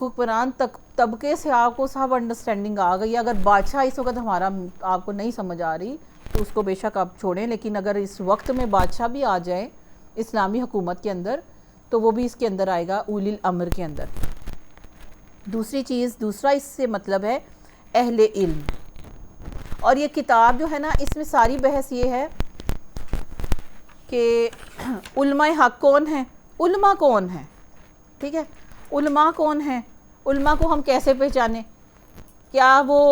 حکمران طبقے سے آپ کو سب انڈرسٹینڈنگ آ گئی. اگر بادشاہ اس وقت ہمارا آپ کو نہیں سمجھ آ رہی تو اس کو بے شک آپ چھوڑیں, لیکن اگر اس وقت میں بادشاہ بھی آ جائیں اسلامی حکومت کے اندر تو وہ بھی اس کے اندر آئے گا اولی الامر کے اندر. دوسری چیز, دوسرا اس سے مطلب ہے اہل علم. اور یہ کتاب جو ہے نا, اس میں ساری بحث یہ ہے کہ علماء حق کون ہیں, علماء کون ہیں, ٹھیک ہے, علماء کون ہیں, علماء کو ہم کیسے پہچانیں. کیا وہ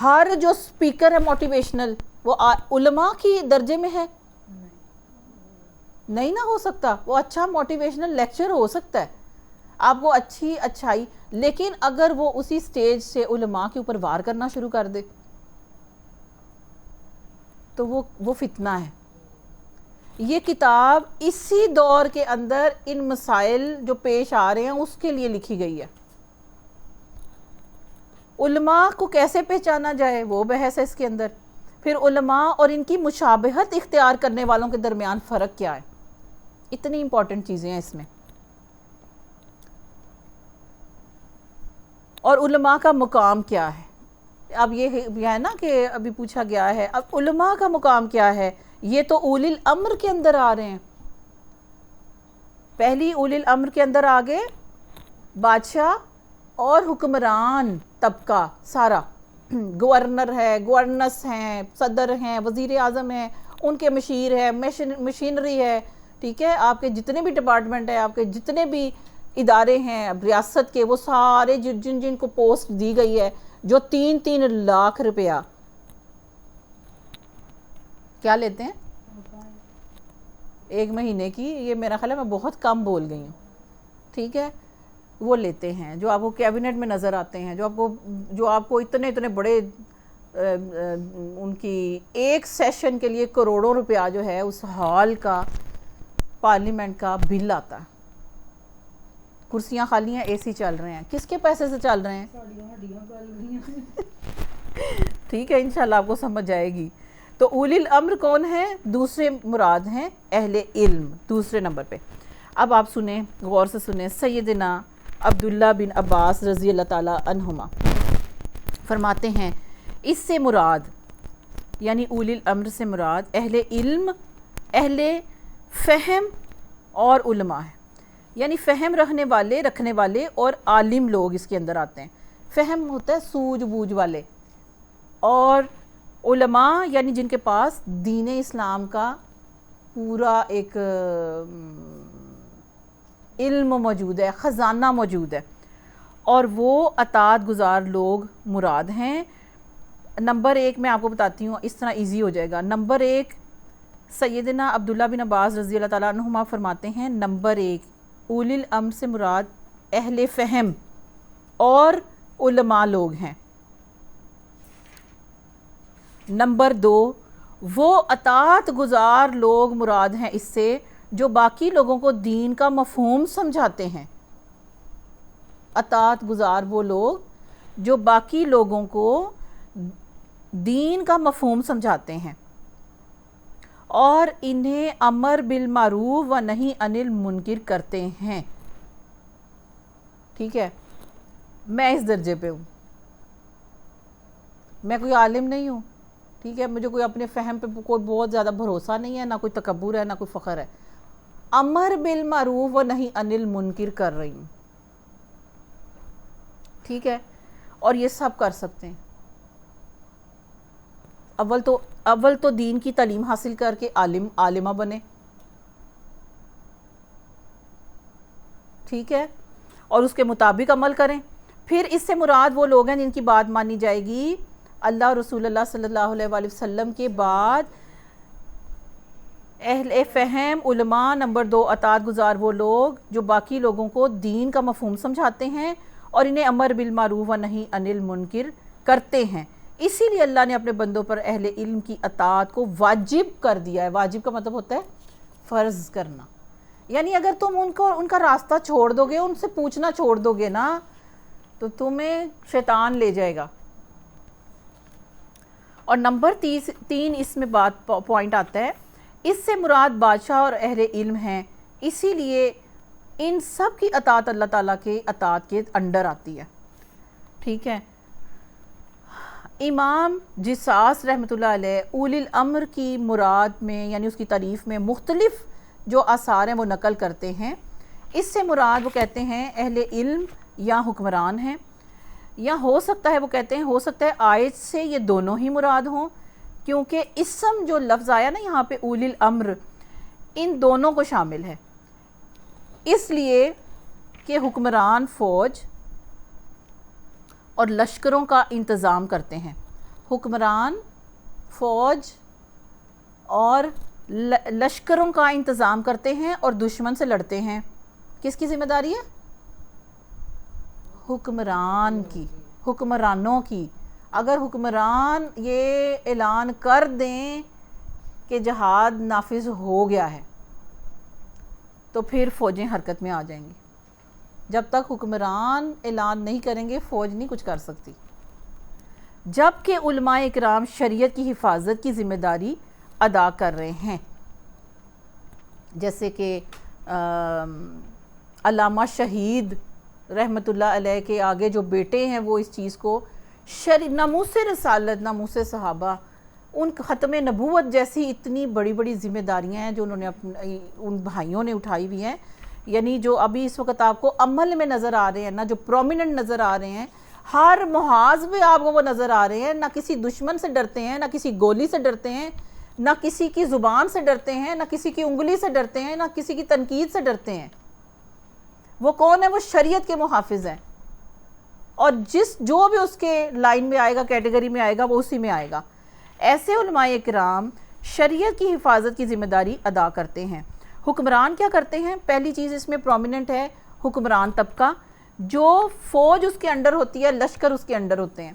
ہر جو سپیکر ہے موٹیویشنل وہ علماء کی درجے میں ہے؟ نہیں نہ ہو سکتا. وہ اچھا موٹیویشنل لیکچر ہو سکتا ہے, آپ کو اچھی اچھائی, لیکن اگر وہ اسی سٹیج سے علماء کے اوپر وار کرنا شروع کر دے تو وہ فتنہ ہے. یہ کتاب اسی دور کے اندر ان مسائل جو پیش آ رہے ہیں اس کے لیے لکھی گئی ہے. علماء کو کیسے پہچانا جائے وہ بحث ہے اس کے اندر. پھر علماء اور ان کی مشابہت اختیار کرنے والوں کے درمیان فرق کیا ہے. اتنی امپورٹنٹ چیزیں ہیں اس میں. اور علماء کا مقام کیا ہے. اب یہ ہے نا کہ ابھی پوچھا گیا ہے, اب علماء کا مقام کیا ہے. یہ تو اولی الامر کے اندر آ رہے ہیں. پہلی اولی الامر کے اندر آگے بادشاہ اور حکمران طبقہ سارا, گورنر ہے, گورنس ہیں, صدر ہیں, وزیر اعظم ہیں, ان کے مشیر ہے, مشینری ہے, ٹھیک ہے, آپ کے جتنے بھی ڈپارٹمنٹ ہیں, آپ کے جتنے بھی ادارے ہیں ریاست کے, وہ سارے جن کو پوسٹ دی گئی ہے, جو 3 لاکھ روپیہ کیا لیتے ہیں ایک مہینے کی. یہ میرا خیال ہے میں بہت کم بول گئی ہوں, ٹھیک ہے, وہ لیتے ہیں, جو آپ کو کیبنٹ میں نظر آتے ہیں, جو آپ کو اتنے بڑے ان کی ایک سیشن کے لیے کروڑوں روپیہ جو ہے اس ہال کا, پارلیمنٹ کا بل آتا ہے. کرسیاں خالی ہیں, اے سی چل رہے ہیں, کس کے پیسے سے چل رہے ہیں؟ ٹھیک ہے, انشاءاللہ آپ کو سمجھ آئے گی. تو اولی الامر کون ہے؟ دوسرے مراد ہیں اہل علم, دوسرے نمبر پہ. اب آپ سنیں, غور سے سنیں. سیدنا عبداللہ بن عباس رضی اللہ تعالی عنہما فرماتے ہیں اس سے مراد, یعنی اولی الامر سے مراد اہل علم, اہل فہم اور علماء ہے. یعنی فہم رکھنے والے اور عالم لوگ اس کے اندر آتے ہیں. فہم ہوتا ہے سوجھ بوجھ والے, اور علماء یعنی جن کے پاس دین اسلام کا پورا ایک علم موجود ہے, خزانہ موجود ہے, اور وہ اطاعت گزار لوگ مراد ہیں. نمبر 1 میں آپ کو بتاتی ہوں, اس طرح ایزی ہو جائے گا. نمبر 1 سیدنا عبداللہ بن عباس رضی اللہ تعالیٰ عنہما فرماتے ہیں, نمبر 1 اولی الامر سے مراد اہل فہم اور علماء لوگ ہیں. نمبر 2 وہ اطاعت گزار لوگ مراد ہیں اس سے, جو باقی لوگوں کو دین کا مفہوم سمجھاتے ہیں. اطاعت گزار وہ لوگ جو باقی لوگوں کو دین کا مفہوم سمجھاتے ہیں اور انہیں امر بالمعروف و نہی عن المنکر کرتے ہیں. ٹھیک ہے, میں اس درجے پہ ہوں, میں کوئی عالم نہیں ہوں, ٹھیک ہے, مجھے کوئی اپنے فہم پہ کوئی بہت زیادہ بھروسہ نہیں ہے, نہ کوئی تکبر ہے, نہ کوئی فخر ہے. امر بالمعروف و نہی عن المنکر کر رہی ہوں, ٹھیک ہے, اور یہ سب کر سکتے ہیں. اول تو دین کی تعلیم حاصل کر کے عالمہ بنے, ٹھیک ہے, اور اس کے مطابق عمل کریں. پھر اس سے مراد وہ لوگ ہیں جن کی بات مانی جائے گی اللہ اور رسول اللہ صلی اللہ علیہ وآلہ وسلم کے بعد. اہل فہم علماء. نمبر 2 اطاعت گزار وہ لوگ جو باقی لوگوں کو دین کا مفہوم سمجھاتے ہیں اور انہیں امر بالمعروف و نہی عن المنکر کرتے ہیں. اسی لیے اللہ نے اپنے بندوں پر اہل علم کی اطاعت کو واجب کر دیا ہے. واجب کا مطلب ہوتا ہے فرض کرنا. یعنی اگر تم ان کا راستہ چھوڑ دو گے, ان سے پوچھنا چھوڑ دو گے نا, تو تمہیں شیطان لے جائے گا. اور نمبر 3 اس میں پوائنٹ آتا ہے, اس سے مراد بادشاہ اور اہل علم ہیں. اسی لیے ان سب کی اطاعت اللہ تعالیٰ کے اطاعت کے انڈر آتی ہے. ٹھیک ہے. امام جساس رحمۃ اللہ علیہ اولی الامر کی مراد میں یعنی اس کی تعریف میں مختلف جو آثار ہیں وہ نقل کرتے ہیں. اس سے مراد وہ کہتے ہیں اہل علم یا حکمران ہیں، یا ہو سکتا ہے وہ کہتے ہیں ہو سکتا ہے آیت سے یہ دونوں ہی مراد ہوں، کیونکہ اسم جو لفظ آیا نا یہاں پہ اولی الامر ان دونوں کو شامل ہے، اس لیے کہ حکمران فوج اور لشکروں کا انتظام کرتے ہیں. حکمران فوج اور لشکروں کا انتظام کرتے ہیں اور دشمن سے لڑتے ہیں. کس کی ذمہ داری ہے؟ حکمران کی، حکمرانوں کی. اگر حکمران یہ اعلان کر دیں کہ جہاد نافذ ہو گیا ہے تو پھر فوجیں حرکت میں آ جائیں گی. جب تک حکمران اعلان نہیں کریں گے فوج نہیں کچھ کر سکتی. جبکہ علماء اکرام شریعت کی حفاظت کی ذمہ داری ادا کر رہے ہیں، جیسے کہ علامہ شہید رحمۃ اللہ علیہ کے آگے جو بیٹے ہیں وہ اس چیز کو ناموس رسالت، ناموس صحابہ، ان ختم نبوت جیسی اتنی بڑی بڑی ذمہ داریاں ہیں جو انہوں نے ان بھائیوں نے اٹھائی ہوئی ہیں، یعنی جو ابھی اس وقت آپ کو عمل میں نظر آ رہے ہیں نا، جو پرومیننٹ نظر آ رہے ہیں، ہر محاذ پہ آپ کو وہ نظر آ رہے ہیں. نہ کسی دشمن سے ڈرتے ہیں، نہ کسی گولی سے ڈرتے ہیں، نہ کسی کی زبان سے ڈرتے ہیں، نہ کسی کی انگلی سے ڈرتے ہیں، نہ کسی کی تنقید سے ڈرتے ہیں. وہ کون ہے؟ وہ شریعت کے محافظ ہیں، اور جو بھی اس کے لائن میں آئے گا، کیٹیگری میں آئے گا، وہ اسی میں آئے گا. ایسے علماء اکرام شریعت کی حفاظت کی ذمہ داری ادا کرتے ہیں. حکمران کیا کرتے ہیں؟ پہلی چیز اس میں پرومیننٹ ہے حکمران طبقہ، جو فوج اس کے انڈر ہوتی ہے، لشکر اس کے انڈر ہوتے ہیں،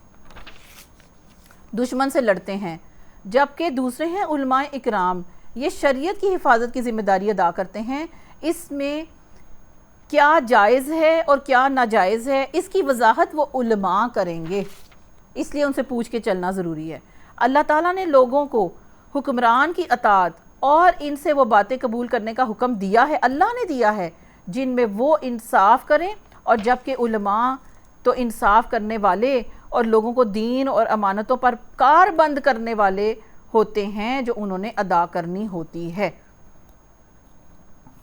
دشمن سے لڑتے ہیں. جبکہ دوسرے ہیں علماء اکرام، یہ شریعت کی حفاظت کی ذمہ داری ادا کرتے ہیں. اس میں کیا جائز ہے اور کیا ناجائز ہے اس کی وضاحت وہ علماء کریں گے، اس لیے ان سے پوچھ کے چلنا ضروری ہے. اللہ تعالیٰ نے لوگوں کو حکمران کی اطاعت اور ان سے وہ باتیں قبول کرنے کا حکم دیا ہے، اللہ نے دیا ہے جن میں وہ انصاف کریں، اور جبکہ علماء تو انصاف کرنے والے اور لوگوں کو دین اور امانتوں پر کار بند کرنے والے ہوتے ہیں جو انہوں نے ادا کرنی ہوتی ہے.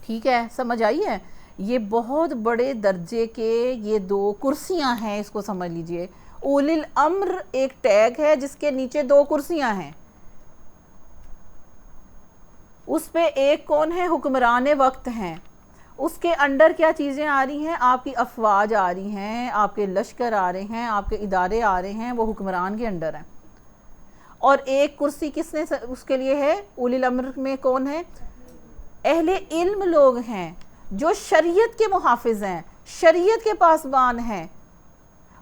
ٹھیک ہے، سمجھ آئی ہے؟ یہ بہت بڑے درجے کے یہ دو کرسیاں ہیں، اس کو سمجھ لیجئے. اولی الامر ایک ٹیگ ہے جس کے نیچے دو کرسیاں ہیں، اس پہ ایک کون ہے؟ حکمران وقت ہیں. اس کے انڈر کیا چیزیں آ رہی ہیں؟ آپ کی افواج آ رہی ہیں، آپ کے لشکر آ رہے ہیں، آپ کے ادارے آ رہے ہیں، وہ حکمران کے انڈر ہیں. اور ایک کرسی کس نے اس کے لیے ہے؟ اولی الامر میں کون ہے؟ اہل علم لوگ ہیں جو شریعت کے محافظ ہیں، شریعت کے پاسبان ہیں.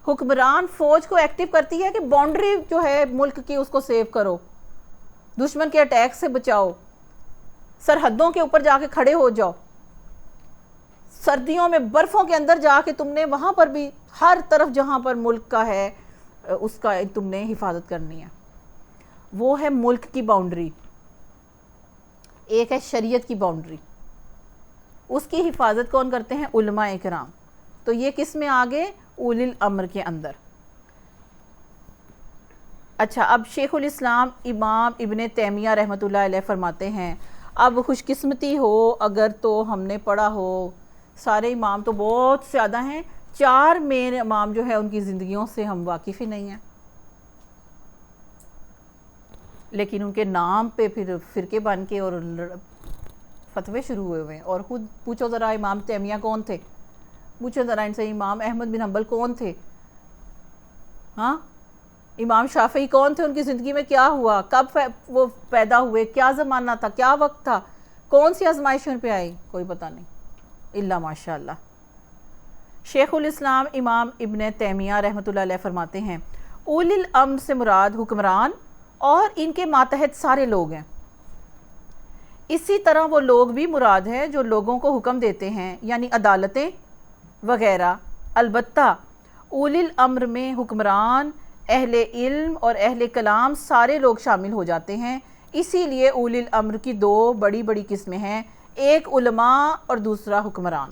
حکمران فوج کو ایکٹیو کرتی ہے کہ باؤنڈری جو ہے ملک کی اس کو سیو کرو، دشمن کے اٹیک سے بچاؤ، سرحدوں کے اوپر جا کے کھڑے ہو جاؤ، سردیوں میں برفوں کے اندر جا کے تم نے وہاں پر بھی ہر طرف جہاں پر ملک کا ہے اس کا تم نے حفاظت کرنی ہے. وہ ہے ملک کی باؤنڈری. ایک ہے شریعت کی باؤنڈری، اس کی حفاظت کون کرتے ہیں؟ علماء اکرام. تو یہ کس میں آگے؟ اولی الامر کے اندر. اچھا، اب شیخ الاسلام امام ابن تیمیہ رحمۃ اللہ علیہ فرماتے ہیں، اب خوش قسمتی ہو اگر تو ہم نے پڑھا ہو، سارے امام تو بہت زیادہ ہیں، 4 مین امام جو ہے ان کی زندگیوں سے ہم واقف ہی نہیں ہیں، لیکن ان کے نام پہ پھر فرقے بن کے اور فتوے شروع ہوئے ہوئے ہیں. اور خود پوچھو ذرا امام تیمیہ کون تھے، پوچھو ذرا ان سے امام احمد بن حنبل کون تھے، ہاں امام شافعی کون تھے، ان کی زندگی میں کیا ہوا، کب وہ پیدا ہوئے، کیا زمانہ تھا، کیا وقت تھا، کون سی آزمائشوں پہ آئی، کوئی پتہ نہیں الا ماشاء اللہ. شیخ الاسلام امام ابن تیمیہ رحمۃ اللہ علیہ فرماتے ہیں، اولی الامر سے مراد حکمران اور ان کے ماتحت سارے لوگ ہیں. اسی طرح وہ لوگ بھی مراد ہیں جو لوگوں کو حکم دیتے ہیں، یعنی عدالتیں وغیرہ. البتہ اولی الامر میں حکمران، اہل علم اور اہل کلام سارے لوگ شامل ہو جاتے ہیں. اسی لیے اولی الامر کی 2 بڑی بڑی قسمیں ہیں، ایک علماء اور دوسرا حکمران.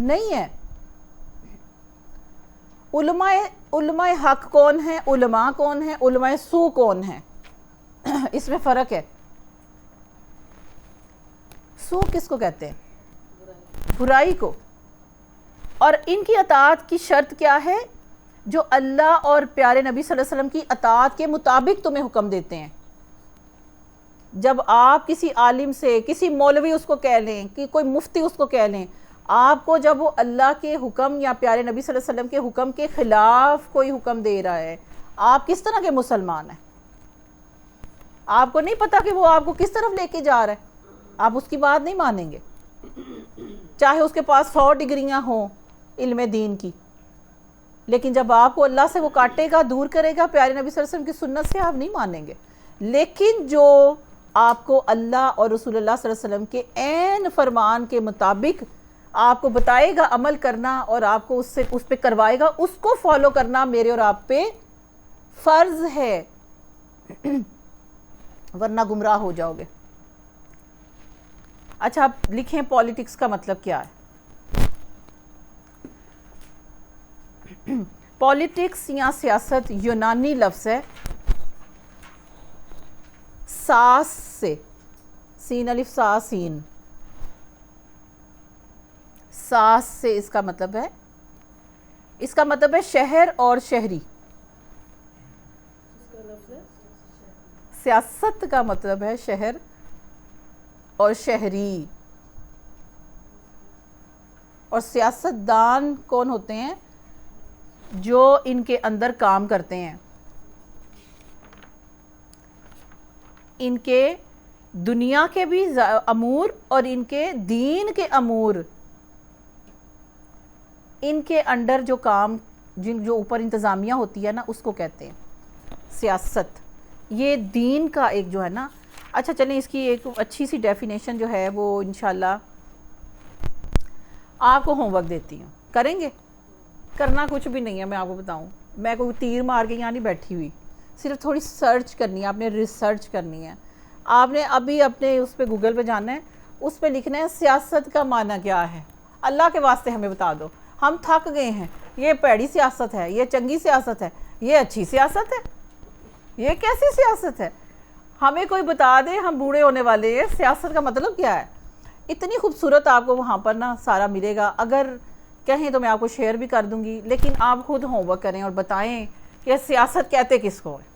نہیں ہے. علماء حق کون ہیں, علماء کون ہیں, علماء سو کون ہیں, اس میں فرق ہے. سو کس کو کہتے ہیں؟ برائی کو. اور ان کی اطاعت کی شرط کیا ہے؟ جو اللہ اور پیارے نبی صلی اللہ علیہ وسلم کی اطاعت کے مطابق تمہیں حکم دیتے ہیں. جب آپ کسی عالم سے, کسی مولوی اس کو کہہ لیں, کہ کوئی مفتی اس کو کہہ لیں, آپ کو جب وہ اللہ کے حکم یا پیارے نبی صلی اللہ علیہ وسلم کے حکم کے خلاف کوئی حکم دے رہا ہے, آپ کس طرح کے مسلمان ہیں؟ آپ کو نہیں پتا کہ وہ آپ کو کس طرف لے کے جا رہا ہے, آپ اس کی بات نہیں مانیں گے, چاہے اس کے پاس 100 ڈگریاں ہوں علم دین کی. لیکن جب آپ کو اللہ سے وہ کاٹے گا, دور کرے گا, پیارے نبی صلی اللہ علیہ وسلم کی سنت سے آپ نہیں مانیں گے. لیکن جو آپ کو اللہ اور رسول اللہ صلی اللہ علیہ وسلم کے عین فرمان کے مطابق آپ کو بتائے گا عمل کرنا, اور آپ کو اس پہ کروائے گا, اس کو فالو کرنا میرے اور آپ پہ فرض ہے, ورنہ گمراہ ہو جاؤ گے. اچھا آپ لکھیں پولیٹکس کا مطلب کیا ہے. پولیٹکس یا سیاست یونانی لفظ ہے, ساس سے, سین الف سا سین, ساس سے اس کا مطلب ہے شہر اور شہری. سیاست کا مطلب ہے شہر اور شہری. اور سیاستدان کون ہوتے ہیں؟ جو ان کے اندر کام کرتے ہیں, ان کے دنیا کے بھی امور اور ان کے دین کے امور, ان کے انڈر جو کام, جو اوپر انتظامیہ ہوتی ہے نا, اس کو کہتے ہیں سیاست. یہ دین کا ایک جو ہے نا. اچھا چلیں اس کی ایک اچھی سی ڈیفینیشن جو ہے وہ انشاءاللہ آپ کو ہوم ورک دیتی ہوں, کریں گے؟ کرنا کچھ بھی نہیں ہے, میں آپ کو بتاؤں, میں کوئی تیر مار کے یہاں نہیں بیٹھی ہوئی, صرف تھوڑی سرچ کرنی ہے, آپ نے ریسرچ کرنی ہے. آپ نے ابھی اپنے اس پہ گوگل پہ جانا ہے, اس پہ لکھنا ہے سیاست کا معنی کیا ہے. اللہ کے واسطے ہمیں بتا دو, ہم تھک گئے ہیں. یہ پیڑی سیاست ہے, یہ چنگی سیاست ہے, یہ اچھی سیاست ہے, یہ کیسی سیاست ہے؟ ہمیں کوئی بتا دے, ہم بوڑھے ہونے والے ہیں, سیاست کا مطلب کیا ہے. اتنی خوبصورت آپ کو وہاں پر نا سارا ملے گا. اگر کہیں تو میں آپ کو شیئر بھی کر دوں گی, لیکن آپ خود ہوم ورک کریں اور بتائیں کہ سیاست کہتے کس کو ہے.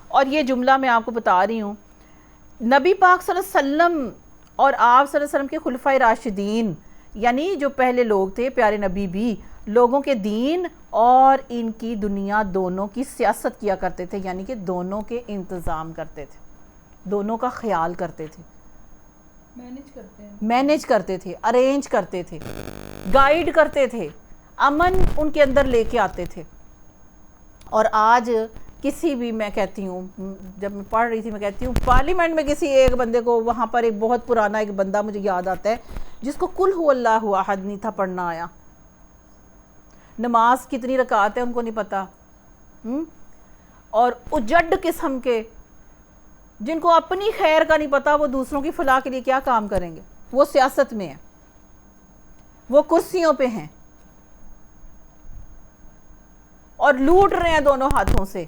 اور یہ جملہ میں آپ کو بتا رہی ہوں, نبی پاک صلی اللہ علیہ وسلم اور آپ صلی اللہ علیہ وسلم کے خلفائے راشدین, یعنی جو پہلے لوگ تھے, پیارے نبی بھی لوگوں کے دین اور ان کی دنیا دونوں کی سیاست کیا کرتے تھے, یعنی کہ دونوں کے انتظام کرتے تھے, دونوں کا خیال کرتے تھے, مینیج کرتے تھے, ارینج کرتے تھے, گائیڈ کرتے تھے, امن ان کے اندر لے کے آتے تھے. اور آج کسی بھی, میں کہتی ہوں, جب میں پڑھ رہی تھی میں کہتی ہوں, پارلیمنٹ میں کسی ایک بندے کو, وہاں پر ایک بہت پرانا ایک بندہ مجھے یاد آتا ہے جس کو قل هو اللہ احد نہیں تھا پڑھنا آیا, نماز کتنی رکعت ہے ان کو نہیں پتا, اور اجڈ قسم کے جن کو اپنی خیر کا نہیں پتا, وہ دوسروں کی فلاح کے لیے کیا کام کریں گے. وہ سیاست میں ہیں, وہ کرسیوں پہ ہیں اور لوٹ رہے ہیں دونوں ہاتھوں سے.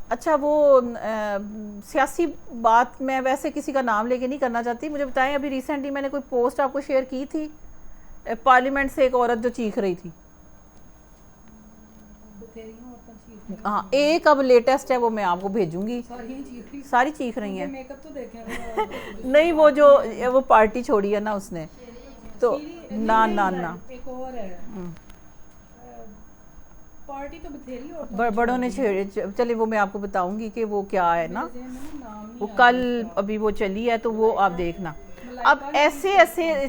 اچھا وہ سیاسی بات میں ویسے کسی کا نام لے کے نہیں کرنا چاہتی. مجھے بتائیں, ابھی ریسنٹلی میں نے کوئی پوسٹ آپ کو شیئر کی تھی پارلیمنٹ سے, ایک عورت جو چیخ رہی تھی. ہاں ایک اب لیٹسٹ ہے, وہ میں آپ کو بھیجوں گی. ساری چیخ رہی ہیں. نہیں وہ جو وہ پارٹی چھوڑی ہے نا اس نے, تو نا بڑوں نے چھیڑے. چلے وہ میں آپ کو بتاؤں گی کہ وہ کیا ہے نا, وہ کل ابھی وہ چلی ہے, تو وہ آپ دیکھنا. اب ایسے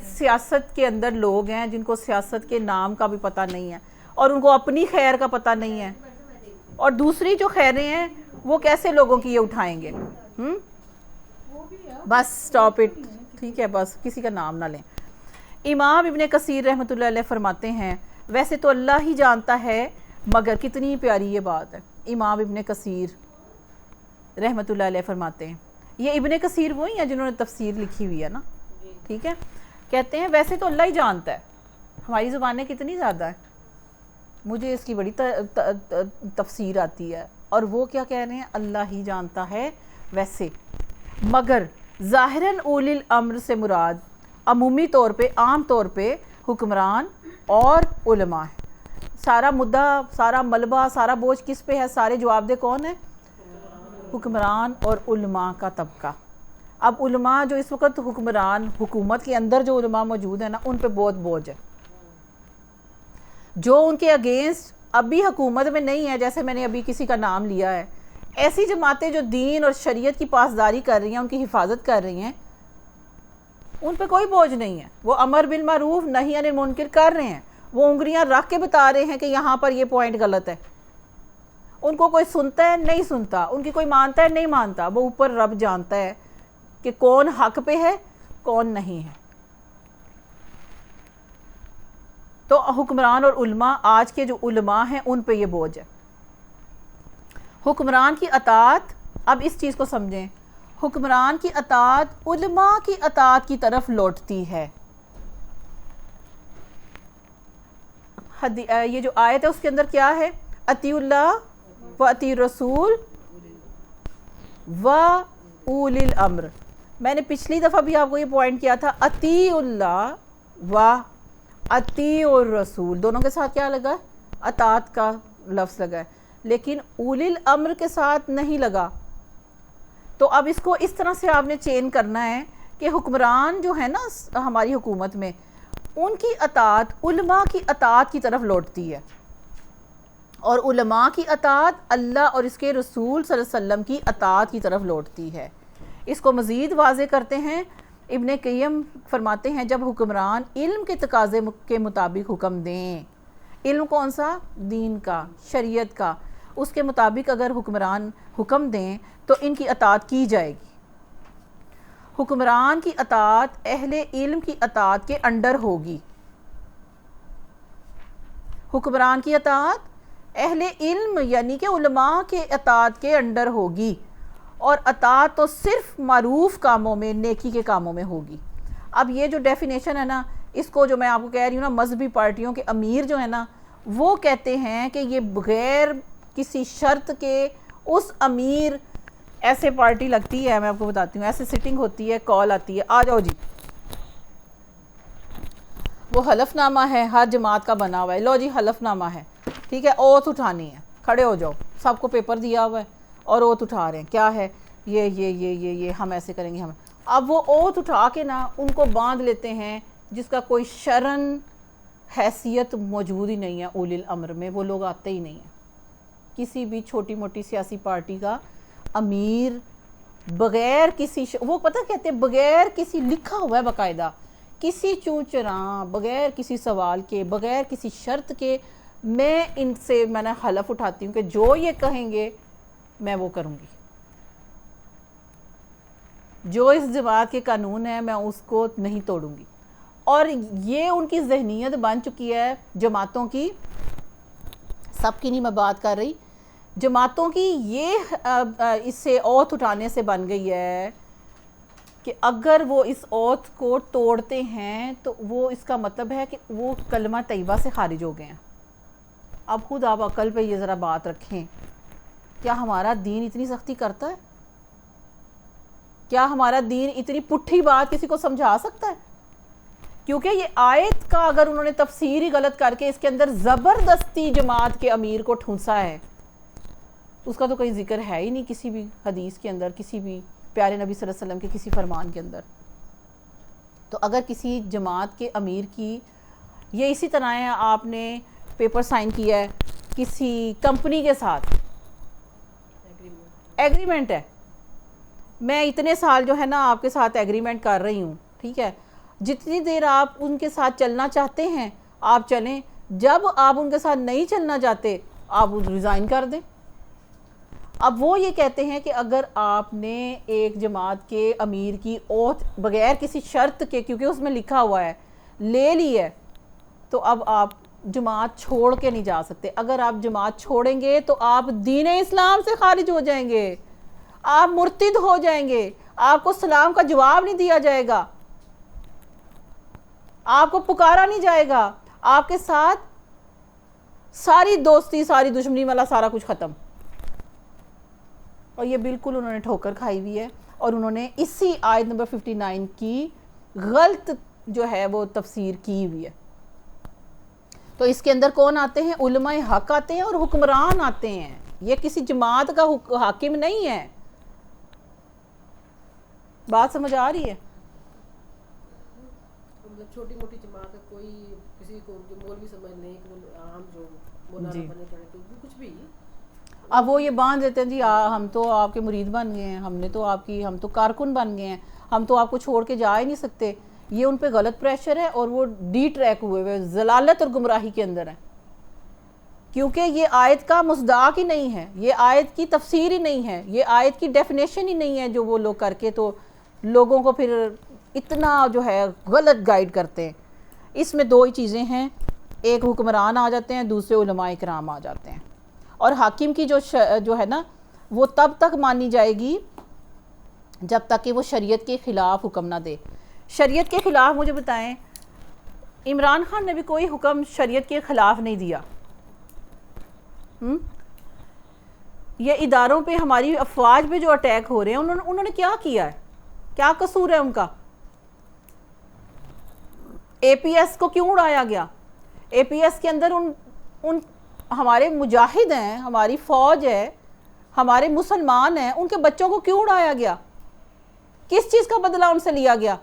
سیاست کے اندر لوگ ہیں جن کو سیاست کے نام کا بھی پتہ نہیں ہے, اور ان کو اپنی خیر کا پتہ نہیں ہے, اور دوسری جو خیریں ہیں وہ کیسے لوگوں کی یہ اٹھائیں گے. بس سٹاپ اٹ, ٹھیک ہے, بس کسی کا نام نہ لیں. امام ابن کثیر رحمۃ اللہ علیہ فرماتے ہیں, ویسے تو اللہ ہی جانتا ہے, مگر کتنی پیاری یہ بات ہے. امام ابن کثیر رحمۃ اللہ علیہ فرماتے ہیں, یہ ابن کثیر وہی ہیں جنہوں نے تفسیر لکھی ہوئی ہے نا, ٹھیک ہے, کہتے ہیں ویسے تو اللہ ہی جانتا ہے، ہماری زبانیں کتنی زیادہ ہیں، مجھے اس کی بڑی تفسیر آتی ہے، اور وہ کیا کہہ رہے ہیں، اللہ ہی جانتا ہے ویسے، مگر ظاہراً اولی الامر سے مراد عمومی طور پہ، عام طور پہ حکمران اور علماء ہیں۔ سارا مدعا، سارا ملبہ، سارا بوجھ کس پہ ہے، سارے جواب دہ کون ہیں، حکمران اور علماء کا طبقہ۔ اب علماء جو اس وقت حکمران، حکومت کے اندر جو علماء موجود ہیں نا، ان پہ بہت بوجھ ہے، جو ان کے اگینسٹ ابھی حکومت میں نہیں ہے، جیسے میں نے ابھی کسی کا نام لیا ہے، ایسی جماعتیں جو دین اور شریعت کی پاسداری کر رہی ہیں، ان کی حفاظت کر رہی ہیں، ان پہ کوئی بوجھ نہیں ہے، وہ امر بالمعروف نہی عن المنکر کر رہے ہیں، وہ انگلیاں رکھ کے بتا رہے ہیں کہ یہاں پر یہ پوائنٹ غلط ہے، ان کو کوئی سنتا ہے نہیں سنتا، ان کی کوئی مانتا ہے نہیں مانتا، وہ اوپر رب جانتا ہے کہ کون حق پہ ہے کون نہیں ہے۔ تو حکمران اور علماء، آج کے جو علماء ہیں ان پہ یہ بوجھ ہے۔ حکمران کی اطاعت، اب اس چیز کو سمجھیں، حکمران کی اطاعت علماء کی اطاعت کی طرف لوٹتی ہے۔ یہ جو آیت ہے اس کے اندر کیا ہے، اطیعوا اللہ و اطیعوا الرسول و اولی الامر۔ میں نے پچھلی دفعہ بھی آپ کو یہ پوائنٹ کیا تھا، اطیعوا اللہ و اطیعوا الرسول، دونوں کے ساتھ کیا لگا ہے، اطاعت کا لفظ لگا ہے، لیکن اولی الامر کے ساتھ نہیں لگا۔ تو اب اس کو اس طرح سے آپ نے چین کرنا ہے کہ حکمران جو ہے نا ہماری حکومت میں، ان کی اطاعت علماء کی اطاعت کی طرف لوٹتی ہے، اور علماء کی اطاعت اللہ اور اس کے رسول صلی اللہ علیہ وسلم کی اطاعت کی طرف لوٹتی ہے۔ اس کو مزید واضح کرتے ہیں ابن قیم، فرماتے ہیں جب حکمران علم کے تقاضے کے مطابق حکم دیں، علم کون سا، دین کا، شریعت کا، اس کے مطابق اگر حکمران حکم دیں تو ان کی اطاعت کی جائے گی۔ حکمران کی اطاعت اہل علم کی اطاعت کے انڈر ہوگی۔ حکمران کی اطاعت اہل علم یعنی کہ علماء کے اطاعت کے انڈر ہوگی، اور اطاعت تو صرف معروف کاموں میں، نیکی کے کاموں میں ہوگی۔ اب یہ جو ڈیفینیشن ہے نا، اس کو جو میں آپ کو کہہ رہی ہوں نا، مذہبی پارٹیوں کے امیر جو ہے نا، وہ کہتے ہیں کہ یہ بغیر کسی شرط کے اس امیر، ایسے پارٹی لگتی ہے، میں آپ کو بتاتی ہوں، ایسے سٹنگ ہوتی ہے، کال آتی ہے، آ جاؤ جی، وہ حلف نامہ ہے ہر جماعت کا بنا ہوا ہے، لو جی حلف نامہ ہے، ٹھیک ہے، اوتھ اٹھانی ہے، کھڑے ہو جاؤ، سب کو پیپر دیا ہوا ہے اور اوتھ اٹھا رہے ہیں، کیا ہے، یہ ہم ایسے کریں گے، ہم اب وہ اوتھ اٹھا کے نا ان کو باندھ لیتے ہیں، جس کا کوئی شرعن حیثیت موجود ہی نہیں ہے اولی الامر میں، وہ لوگ آتے ہی نہیں ہیں۔ کسی بھی چھوٹی موٹی سیاسی پارٹی کا امیر بغیر کسی وہ پتہ کہتے ہیں بغیر کسی، لکھا ہوا ہے باقاعدہ، کسی چوں چراں، بغیر کسی سوال کے، بغیر کسی شرط کے، میں ان سے میں نے حلف اٹھاتی ہوں کہ جو یہ کہیں گے میں وہ کروں گی، جو اس جماعت کے قانون ہے میں اس کو نہیں توڑوں گی۔ اور یہ ان کی ذہنیت بن چکی ہے جماعتوں کی، سب کی نہیں میں بات کر رہی، جماعتوں کی یہ اس سے اوتھ اٹھانے سے بن گئی ہے کہ اگر وہ اس اوتھ کو توڑتے ہیں تو وہ اس کا مطلب ہے کہ وہ کلمہ طیبہ سے خارج ہو گئے ہیں۔ اب خود آپ عقل پہ یہ ذرا بات رکھیں، کیا ہمارا دین اتنی سختی کرتا ہے؟ کیا ہمارا دین اتنی پٹھی بات کسی کو سمجھا سکتا ہے؟ کیونکہ یہ آیت کا اگر انہوں نے تفسیر ہی غلط کر کے اس کے اندر زبردستی جماعت کے امیر کو ٹھونسا ہے، اس کا تو کوئی ذکر ہے ہی نہیں کسی بھی حدیث کے اندر، کسی بھی پیارے نبی صلی اللہ علیہ وسلم کے کسی فرمان کے اندر۔ تو اگر کسی جماعت کے امیر کی، یہ اسی طرح ہے، آپ نے پیپر سائن کیا ہے کسی کمپنی کے ساتھ، ایگریمنٹ ہے، میں اتنے سال جو ہے نا آپ کے ساتھ ایگریمنٹ کر رہی ہوں، ٹھیک ہے، جتنی دیر آپ ان کے ساتھ چلنا چاہتے ہیں آپ چلیں، جب آپ ان کے ساتھ نہیں چلنا چاہتے آپ ریزائن کر دیں۔ اب وہ یہ کہتے ہیں کہ اگر آپ نے ایک جماعت کے امیر کی اوتھ بغیر کسی شرط کے، کیونکہ اس میں لکھا ہوا ہے، لے لی ہے، تو اب آپ جماعت چھوڑ کے نہیں جا سکتے۔ اگر آپ جماعت چھوڑیں گے تو آپ دین اسلام سے خارج ہو جائیں گے، آپ مرتد ہو جائیں گے، آپ کو سلام کا جواب نہیں دیا جائے گا۔ آپ کو پکارا نہیں جائے گا، آپ کے ساتھ ساری دوستی ساری دشمنی والا سارا کچھ ختم. اور یہ بالکل انہوں نے ٹھوکر کھائی ہوئی ہے، اور انہوں نے اسی آیت نمبر 59 کی غلط جو ہے وہ تفسیر کی ہوئی ہے. تو اس کے اندر کون آتے ہیں؟ علماء حق آتے ہیں اور حکمران آتے ہیں. یہ کسی جماعت کا حاکم نہیں ہے. بات سمجھ آ رہی ہے؟ مطلب چھوٹی موٹی جماعت ہے، کوئی کسی کو جو مولوی سمجھ لیں، عام جو مولانا بنے پڑے تو کچھ بھی. اب وہ یہ باندھ دیتے ہیں جی ہم تو آپ کے مرید بن گئے ہیں، ہم تو کارکن بن گئے ہیں، ہم تو آپ کو چھوڑ کے جا ہی نہیں سکتے. یہ ان پہ غلط پریشر ہے اور وہ ڈی ٹریک ہوئے ہوئے ضلالت اور گمراہی کے اندر ہیں، کیونکہ یہ آیت کا مصداق ہی نہیں ہے، یہ آیت کی تفسیر ہی نہیں ہے، یہ آیت کی ڈیفینیشن ہی نہیں ہے جو وہ لوگ کر کے تو لوگوں کو پھر اتنا جو ہے غلط گائیڈ کرتے ہیں. اس میں دو ہی چیزیں ہیں، ایک حکمران آ جاتے ہیں، دوسرے علماء کرام آ جاتے ہیں. اور حاکم کی جو ہے نا وہ تب تک مانی جائے گی جب تک کہ وہ شریعت کے خلاف حکم نہ دے. شریعت کے خلاف مجھے بتائیں، عمران خان نے بھی کوئی حکم شریعت کے خلاف نہیں دیا. یہ اداروں پہ ہماری افواج پہ جو اٹیک ہو رہے ہیں انہوں نے کیا کیا ہے؟ کیا قصور ہے ان کا؟ اے پی ایس کو کیوں اڑایا گیا؟ اے پی ایس کے اندر ان ہمارے مجاہد ہیں، ہماری فوج ہے، ہمارے مسلمان ہیں، ان کے بچوں کو کیوں اڑایا گیا؟ کس چیز کا بدلہ ان سے لیا گیا؟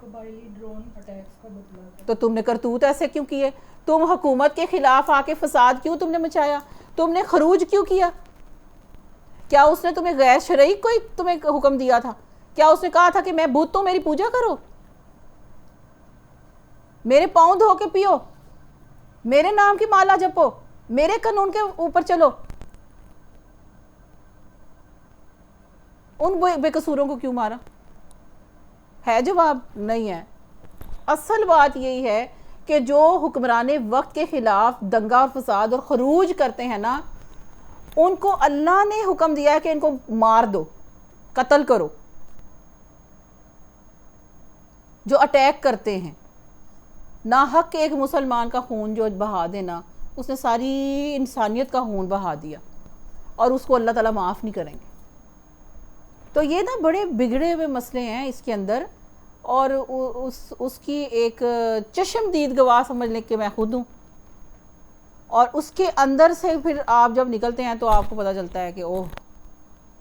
قبائلی ڈرون اٹیکس کا بدلہ. تو تم نے کرتوت ایسے کیوں کیے؟ تم حکومت کے خلاف آ کے فساد کیوں تم نے مچایا؟ تم نے خروج کیوں کیا؟ کیا اس نے تمہیں غیر شرعی کوئی تمہیں حکم دیا تھا؟ کیا اس نے کہا تھا کہ میں بتوں میری پوجا کرو، میرے پاؤں دھو کے پیو، میرے نام کی مالا جپو، میرے قانون کے اوپر چلو؟ ان بے قصوروں کو کیوں مارا؟ ہے جواب؟ نہیں ہے. اصل بات یہی ہے کہ جو حکمران وقت کے خلاف دنگا اور فساد اور خروج کرتے ہیں نا، ان کو اللہ نے حکم دیا ہے کہ ان کو مار دو، قتل کرو. جو اٹیک کرتے ہیں ناحق ایک مسلمان کا خون جو بہا دینا، اس نے ساری انسانیت کا خون بہا دیا، اور اس کو اللہ تعالیٰ معاف نہیں کریں گے. تو یہ نا بڑے بگڑے ہوئے مسئلے ہیں اس کے اندر، اور اس کی ایک چشم دید گواہ سمجھ لیں کہ میں خود ہوں. اور اس کے اندر سے پھر آپ جب نکلتے ہیں تو آپ کو پتہ چلتا ہے کہ اوہ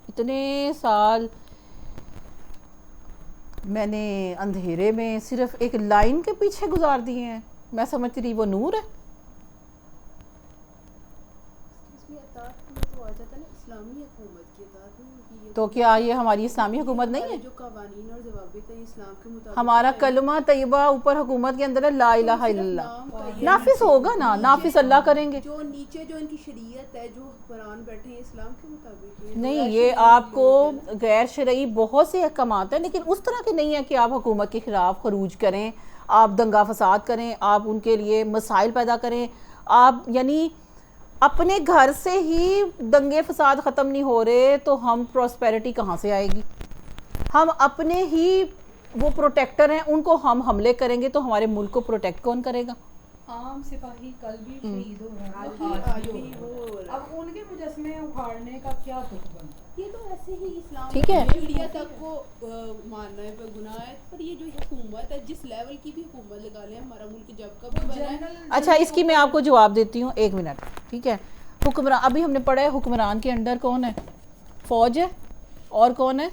اتنے سال میں نے اندھیرے میں صرف ایک لائن کے پیچھے گزار دیے ہیں، میں سمجھتی رہی وہ نور ہے. اس میں اطاعت میں تو آ جاتا ہے نا اسلامی حکومت کی اطاعت نہیں ہوتی ہے. تو کیا یہ ہماری اسلامی حکومت نہیں ہے؟ جو قوانین اور ضوابط ہیں اسلام کے مطابق ہمارا کلمہ طیبہ اوپر حکومت کے اندر ہے لا الہ الا اللہ، نافذ ہوگا نا، نافذ اللہ کریں گے. جو نیچے جو ان کی شریعت ہے، جو حکمران بیٹھے ہیں اسلام کے مطابق نہیں، یہ آپ کو غیر شرعی بہت سے احکامات ہیں، لیکن اس طرح کے نہیں ہے کہ آپ حکومت کے خلاف خروج کریں، آپ دنگا فساد کریں، آپ ان کے لیے مسائل پیدا کریں. آپ یعنی اپنے گھر سے ہی دنگے فساد ختم نہیں ہو رہے تو ہم پراسپیرٹی کہاں سے آئے گی؟ ہم اپنے ہی وہ پروٹیکٹر ہیں، ان کو ہم حملے کریں گے تو ہمارے ملک کو پروٹیکٹ کون کرے گا؟ عام سپاہی کل بھی شہید ہو رہا ہے، آج بھی ہو رہا ہے. اب ان کے مجسمے اکھاڑنے کا کیا تک بنتا؟ یہ تو ایسے ہی اسلام ٹھیک ہے، شریعہ تک کو ماننا ہے گناہ ہے، پر یہ جو حکومت ہے جس لیول کی بھی حکومت لگا لیں، ہمارا ملک جب کا بھی بنا ہے. اچھا اس کی میں آپ کو جواب دیتی ہوں، ایک منٹ. ٹھیک ہے، حکمران ابھی ہم نے پڑھا ہے، حکمران کے انڈر کون ہے؟ فوج ہے، اور کون ہے؟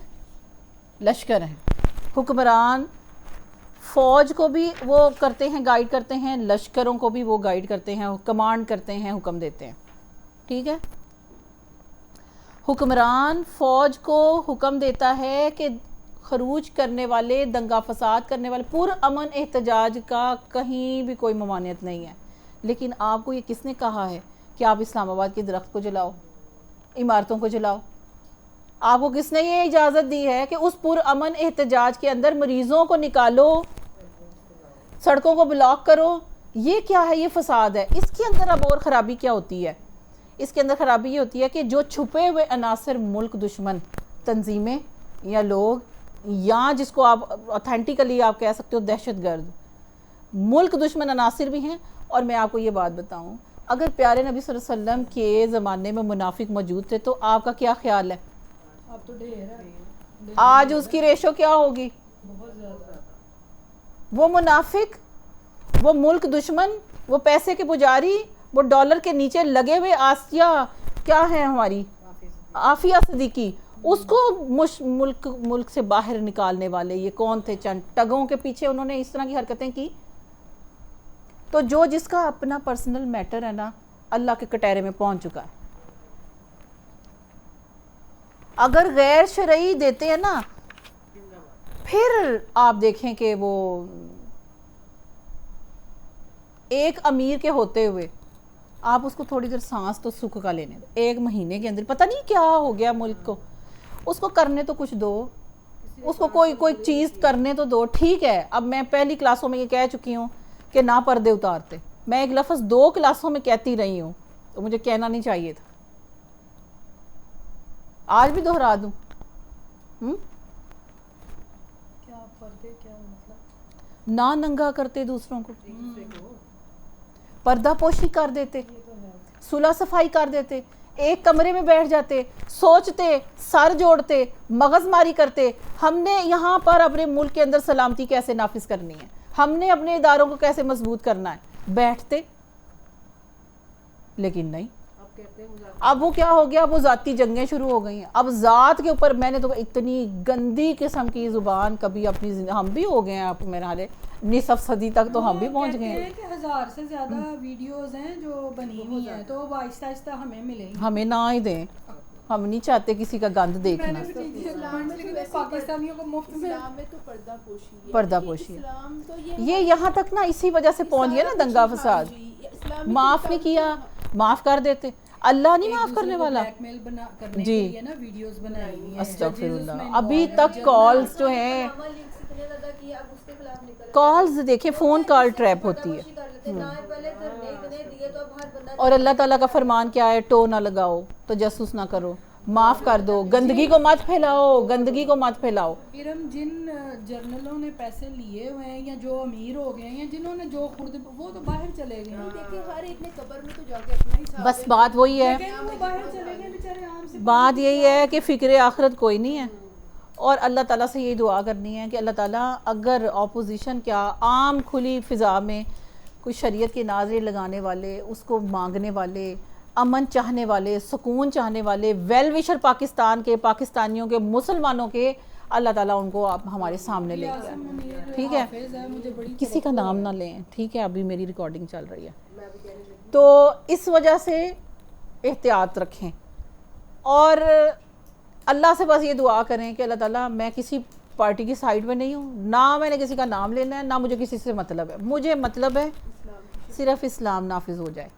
لشکر ہے. حکمران فوج کو بھی وہ کرتے ہیں، گائیڈ کرتے ہیں، لشکروں کو بھی وہ گائیڈ کرتے ہیں، کمانڈ کرتے ہیں، حکم دیتے ہیں. ٹھیک ہے، حکمران فوج کو حکم دیتا ہے کہ خروج کرنے والے، دنگا فساد کرنے والے، پرامن احتجاج کا کہیں بھی کوئی ممانعت نہیں ہے. لیکن آپ کو یہ کس نے کہا ہے کہ آپ اسلام آباد کے درخت کو جلاؤ، عمارتوں کو جلاؤ؟ آپ کو کس نے یہ اجازت دی ہے کہ اس پرامن احتجاج کے اندر مریضوں کو نکالو، سڑکوں کو بلاک کرو؟ یہ کیا ہے؟ یہ فساد ہے. اس کے اندر اب اور خرابی کیا ہوتی ہے؟ اس کے اندر خرابی یہ ہوتی ہے کہ جو چھپے ہوئے عناصر ملک دشمن، تنظیمیں یا لوگ یا جس کو آپ اوتھینٹیکلی آپ کہہ سکتے ہو دہشت گرد، ملک دشمن عناصر بھی ہیں. اور میں آپ کو یہ بات بتاؤں، اگر پیارے نبی صلی اللہ علیہ وسلم کے زمانے میں منافق موجود تھے تو آپ کا کیا خیال ہے؟ اب تو ڈھیر ہے، آج اس کی ریشو کیا ہوگی؟ بہت زیادہ. وہ منافق، وہ ملک دشمن، وہ پیسے کے پجاری، وہ ڈالر کے نیچے لگے ہوئے آسیہ کیا ہے ہماری عافیہ صدیقی، اس کو ملک سے باہر نکالنے والے یہ کون تھے؟ چند ٹگوں کے پیچھے انہوں نے اس طرح کی حرکتیں کی. تو جو جس کا اپنا پرسنل میٹر ہے نا، اللہ کے کٹہرے میں پہنچ چکا ہے. اگر غیر شرعی دیتے ہیں نا، پھر آپ دیکھیں کہ وہ ایک امیر کے ہوتے ہوئے آپ اس کو تھوڑی دیر سانس تو سکھ کا لینے دو. 1 مہینے کے اندر پتہ نہیں کیا ہو گیا ملک کو. اس کو کرنے تو کچھ دو، اس کو کوئی چیز کرنے تو دو. ٹھیک ہے، اب میں پہلی کلاسوں میں یہ کہہ چکی ہوں کہ نہ پردے اتارتے. میں ایک لفظ 2 کلاسوں میں کہتی رہی ہوں، تو مجھے کہنا نہیں چاہیے تھا. آج بھی دہرا دوں. کیا پردے، کیا مطلب؟ نہ ننگا کرتے دوسروں کو، پردہ پوشی کر دیتے، صلح صفائی کر دیتے، ایک کمرے میں بیٹھ جاتے، سوچتے، سر جوڑتے، مغز ماری کرتے. ہم نے یہاں پر اپنے ملک کے اندر سلامتی کیسے نافذ کرنی ہے، ہم نے اپنے اداروں کو کیسے مضبوط کرنا ہے، بیٹھتے. لیکن نہیں، اب وہ کیا ہو گیا، اب وہ ذاتی جنگیں شروع ہو گئی ہیں. اب ذات کے اوپر میں نے تو اتنی گندی قسم کی زبان کبھی اپنی ہم بھی ہو گئے ہیں، آپ میرے حال 19 صدی تک تو ہم بھی پہنچ گئے ہیں. کہ 1000 سے زیادہ ویڈیوز ہیں جو بنی ہوئی ہیں، تو وہ آہستہ آہستہ ہمیں ملیں گی. ہمیں نہ ہی دیں، ہم نہیں چاہتے کسی کا گند دیکھنا. پاکستانیوں کو مفت میں اسلام میں تو پردہ پوشی ہے. پردہ پوشی ہے. اسلام تو یہ یہاں تک نا اسی وجہ سے پہنچ گیا نا دنگا فساد. معاف نہیں کیا، معاف کر دیتے. اللہ نہیں معاف کرنے والا. بلیک میل کرنے کے جی، لیے نا ویڈیوز بنائی ہوئی ہیں. استغفر اللہ. ابھی تک کالز جو ہیں، کالز دیکھیں، فون کال ٹریپ ہوتی ہے. اور اللہ تعالیٰ کا فرمان کیا ہے؟ ٹو نہ لگاؤ، تجسس نہ کرو، معاف کر دو، گندگی کو مت پھیلاؤ، گندگی کو مت پھیلاؤ. پھر ہم جن جرنلوں نے پیسے لیے ہوئے ہیں یا جو امیر ہو گئے ہیں یا جنہوں نے جو خود، وہ تو باہر چلے گئے ہیں. دیکھیں ہر ایک نے قبر میں تو جا کے اپنا حساب بس بات وہی ہے، وہ باہر چلے گئے بیچارے عام سے. بات یہی ہے کہ فکر آخرت کوئی نہیں ہے. اور اللہ تعالیٰ سے یہی دعا کرنی ہے کہ اللہ تعالیٰ اگر اپوزیشن کیا عام کھلی فضا میں کوئی شریعت کی ناظریں لگانے والے، اس کو مانگنے والے، امن چاہنے والے، سکون چاہنے والے، ویل وشر پاکستان کے، پاکستانیوں کے، مسلمانوں کے، اللہ تعالیٰ ان کو آپ ہمارے سامنے لے کے آئے. ٹھیک ہے، کسی کا نام نہ لیں. ٹھیک ہے، ابھی میری ریکارڈنگ چل رہی ہے. تو اس وجہ سے احتیاط رکھیں اور اللہ سے بس یہ دعا کریں کہ اللہ تعالیٰ میں کسی پارٹی کی سائیڈ میں نہیں ہوں، نہ میں نے کسی کا نام لینا ہے، نہ مجھے کسی سے مطلب ہے. مجھے مطلب ہے صرف اسلام نافذ ہو جائے،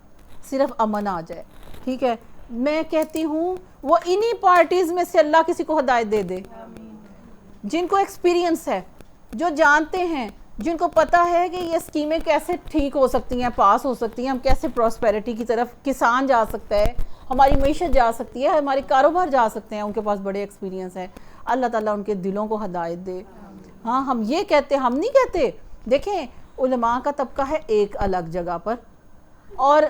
صرف امن آ جائے. ٹھیک ہے، میں کہتی ہوں وہ انہی پارٹیز میں سے اللہ کسی کو ہدایت دے دے جن کو ایکسپیرینس ہے، جو جانتے ہیں، جن کو پتہ ہے کہ یہ اسکیمیں کیسے ٹھیک ہو سکتی ہیں، پاس ہو سکتی ہیں، ہم کیسے پراسپیرٹی کی طرف کسان جا سکتا ہے، ہماری معیشت جا سکتی ہے، ہمارے کاروبار جا سکتے ہیں. ان کے پاس بڑے ایکسپیرینس ہے. اللہ تعالیٰ ان کے دلوں کو ہدایت دے. ہاں، ہم یہ کہتے، ہم نہیں کہتے. دیکھیں، علماء کا طبقہ ہے ایک الگ جگہ پر، اور